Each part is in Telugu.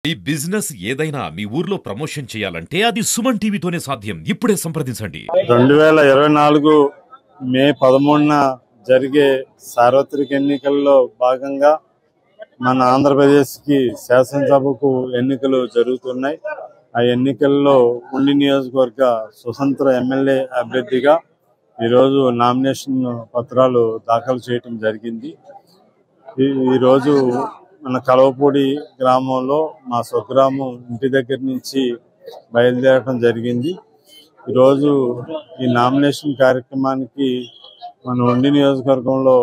ఈ బిజినెస్ ఏదైనా మీ ఊర్లో ప్రమోషన్ చేయాలంటే అది సుమన్ టీవీతోనే సాధ్యం. ఇప్పుడే సంప్రదించండి. 2024 మే 13న జరిగే సార్వత్రిక ఎన్నికల్లో భాగంగా మన ఆంధ్రప్రదేశ్కి శాసనసభకు ఎన్నికలు జరుగుతున్నాయి. ఆ ఎన్నికల్లో ఉండి నియోజకవర్గ స్వతంత్ర ఎమ్మెల్యే అభ్యర్థిగా ఈరోజు నామినేషన్ పత్రాలు దాఖలు చేయడం జరిగింది. ఈరోజు మన కలవపూడి గ్రామంలో మా స్వగ్రామం ఇంటి దగ్గర నుంచి బయలుదేరడం జరిగింది. ఈరోజు ఈ నామినేషన్ కార్యక్రమానికి మన ఉండి నియోజకవర్గంలో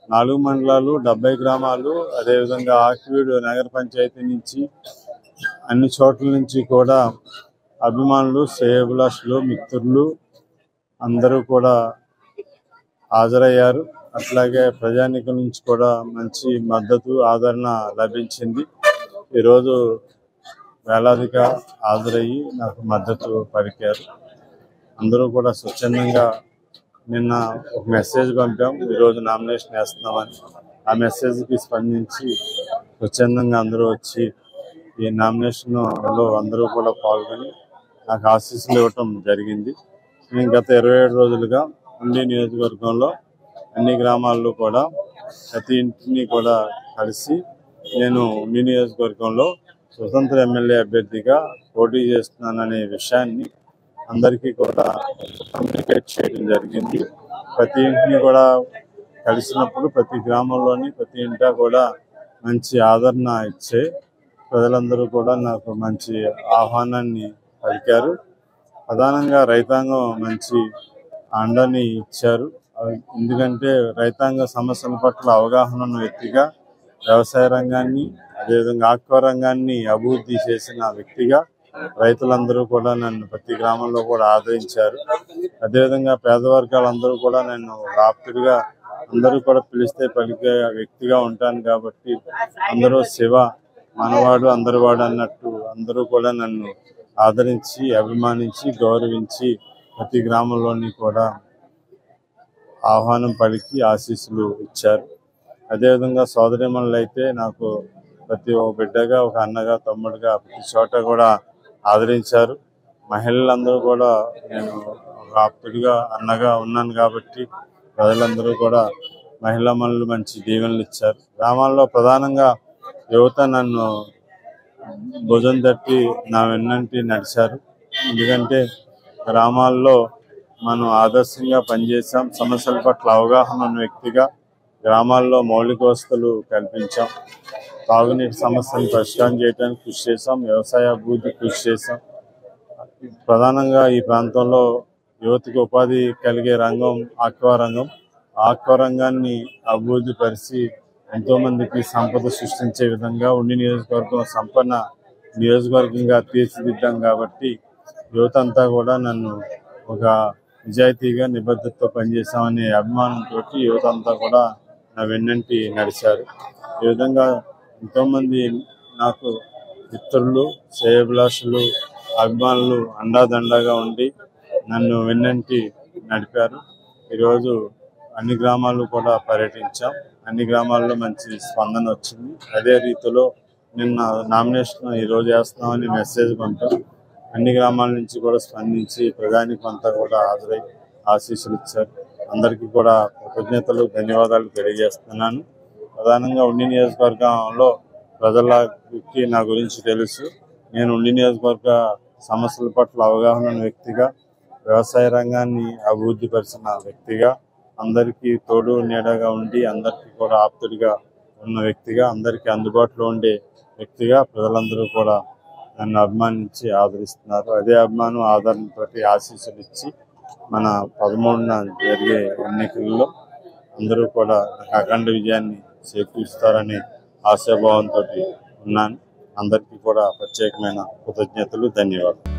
4 మండలాలు 70 గ్రామాలు, అదేవిధంగా ఆకివీడు నగర పంచాయతీ నుంచి అన్ని చోట్ల నుంచి కూడా అభిమానులు, శ్రేయోభిలాషులు, మిత్రులు అందరూ కూడా హాజరయ్యారు. అట్లాగే ప్రజానీకం నుంచి కూడా మంచి మద్దతు, ఆదరణ లభించింది. ఈరోజు వేలాదిగా హాజరయ్యి నాకు మద్దతు పలికారు. అందరూ కూడా స్వచ్ఛందంగా నిన్న ఒక మెసేజ్ పంపాం, ఈరోజు నామినేషన్ వేస్తున్నామని. ఆ మెసేజ్కి స్పందించి స్వచ్ఛందంగా అందరూ వచ్చి ఈ నామినేషన్లో అందరూ కూడా పాల్గొని నాకు ఆశీస్సులు ఇవ్వటం జరిగింది. నేను గత 27 రోజులుగా ఉండి నియోజకవర్గంలో అన్ని గ్రామాల్లో కూడా ప్రతి ఇంటిని కూడా కలిసి నేను ఉండి నియోజకవర్గంలో స్వతంత్ర ఎమ్మెల్యే అభ్యర్థిగా పోటీ చేస్తున్నాననే విషయాన్ని అందరికీ కూడా కమ్యూనికేట్ చేయడం జరిగింది. ప్రతి ఇంటిని కూడా కలిసినప్పుడు ప్రతి గ్రామంలోని ప్రతి ఇంటా కూడా మంచి ఆదరణ ఇచ్చే ప్రజలందరూ కూడా నాకు మంచి ఆహ్వానాన్ని పలికారు. ప్రధానంగా రైతాంగం మంచి అండని ఇచ్చారు. ఎందుకంటే రైతాంగ సమస్యల పట్ల అవగాహన ఉన్న వ్యక్తిగా, వ్యవసాయ రంగాన్ని అదేవిధంగా ఆక్వా రంగాన్ని అభివృద్ధి చేసిన వ్యక్తిగా రైతులందరూ కూడా నన్ను ప్రతి గ్రామంలో కూడా ఆదరించారు. అదేవిధంగా పేద వర్గాలందరూ కూడా నన్ను ఆప్తుడిగా, అందరూ కూడా పిలిస్తే పలికే వ్యక్తిగా ఉంటాను కాబట్టి అందరూ శివ మనవాడు అందరివాడు అన్నట్టు అందరూ కూడా నన్ను ఆదరించి, అభిమానించి, గౌరవించి ప్రతి గ్రామంలోని కూడా ఆహ్వానం పలికి ఆశీస్సులు ఇచ్చారు. అదేవిధంగా సోదరిమణులు అయితే నాకు ప్రతి ఒక్క బిడ్డగా, ఒక అన్నగా, తమ్ముడుగా ప్రతి చోట కూడా ఆదరించారు. మహిళలందరూ కూడా నేను ఒక ఆప్తుడిగా, అన్నగా ఉన్నాను కాబట్టి ప్రజలందరూ కూడా మహిళా మనులు మంచి దీవెనలు ఇచ్చారు. గ్రామాల్లో ప్రధానంగా యువత నన్ను భుజం తట్టి నా వెన్నంటి నడిచారు. ఎందుకంటే గ్రామాల్లో మనం ఆదర్శంగా పనిచేసాం. సమస్యల పట్ల అవగాహన ఉన్న వ్యక్తిగా గ్రామాల్లో మౌలిక వసతులు కల్పించాం. తాగునీటి సమస్యలను పరిష్కారం చేయడానికి కృషి చేశాం. వ్యవసాయ అభివృద్ధి కృషి చేశాం. ప్రధానంగా ఈ ప్రాంతంలో యువతకు ఉపాధి కలిగే రంగం ఆక్వా రంగం. ఆక్వా రంగాన్ని అభివృద్ధి పరిచి ఎంతోమందికి సంపద సృష్టించే విధంగా ఉండి నియోజకవర్గం సంపన్న నియోజకవర్గంగా తీర్చిదిద్దాం కాబట్టి యువత అంతా కూడా నన్ను ఒక నిజాయితీగా, నిబద్ధతతో పనిచేశామనే అభిమానంతో యువత అంతా కూడా నా వెన్నంటి నడిచారు. ఈ విధంగా ఎంతోమంది నాకు మిత్రులు, శ్రేయోభిలాషులు, అభిమానులు అండాదండగా ఉండి నన్ను వెన్నంటి నడిపారు. ఈరోజు అన్ని గ్రామాల్లో కూడా పర్యటించాం. అన్ని గ్రామాల్లో మంచి స్పందన వచ్చింది. అదే రీతిలో నిన్న నామినేషన్ ఈరోజు వేస్తున్నామని మెసేజ్ పంపాం. అన్ని గ్రామాల నుంచి కూడా స్పందించి ప్రజానికి అంతా కూడా హాజరై ఆశీస్సులు ఇచ్చారు. అందరికీ కూడా కృతజ్ఞతలు, ధన్యవాదాలు తెలియజేస్తున్నాను. ప్రధానంగా ఉండి నియోజకవర్గంలో ప్రజలకి నా గురించి తెలుసు. నేను ఉండి నియోజకవర్గ సమస్యల పట్ల అవగాహన ఉన్న వ్యక్తిగా, వ్యవసాయ రంగాన్ని అభివృద్ధి పరిచిన వ్యక్తిగా, అందరికీ తోడు నీడగా ఉండి అందరికీ కూడా ఆప్తుడిగా ఉన్న వ్యక్తిగా, అందరికీ అందుబాటులో ఉండే వ్యక్తిగా ప్రజలందరూ కూడా నన్ను అభిమానించి ఆదరిస్తున్నారు. అదే అభిమానం, ఆదరణతో ఆశీస్సులు ఇచ్చి మన 13న జరిగే ఎన్నికల్లో అందరూ కూడా నాకు అఖండ విజయాన్ని చేకూరుస్తారనే ఆశాభావంతో ఉన్నాను. అందరికీ కూడా ప్రత్యేకమైన కృతజ్ఞతలు, ధన్యవాదాలు.